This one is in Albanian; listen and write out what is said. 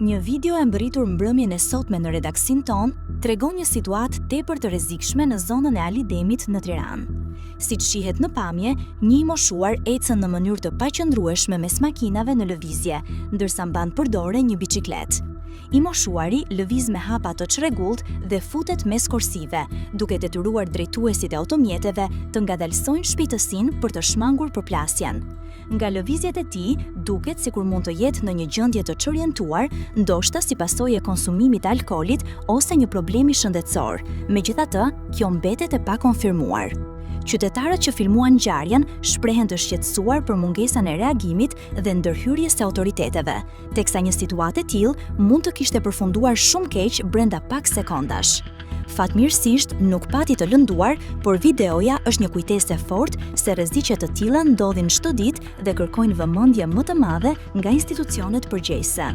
Një video e mbërritur mbrëmjen e sotme në redaksin ton tregon një situatë tepër të rrezikshme në zonën e Alidemit në Tiranë. Siç shihet në pamje, një i moshuar ecën në mënyrë të paqëndrueshme mes makinave në lëvizje, ndërsa mban përdore një biçikletë. I moshuari lëviz me hapa të çrregullt dhe futet mes korsive, duke detyruar drejtuesit e automjeteve të ngadalsojnë shpejtësinë për të shmangur përplasjen. Nga lëvizjet e tij, duket sikur mund të jetë në një gjendje të çorientuar, ndoshta si pasojë e konsumimit të alkoolit ose një problemi shëndetësor. Megjithatë, kjo mbetet e pakonfirmuar. Qytetarët që filmuan ngjarjen shprehen të shqetësuar për mungesën e reagimit dhe ndërhyrjes së autoriteteve, teksa një situatë e tillë mund të kishte përfunduar shumë keq brenda pak sekondash. Fatmirësisht nuk pati të lënduar, por videoja është një kujtesë e fortë se rreziqe të tilla ndodhin çdo ditë dhe kërkojnë vëmendje më të madhe nga institucionet përgjegjëse.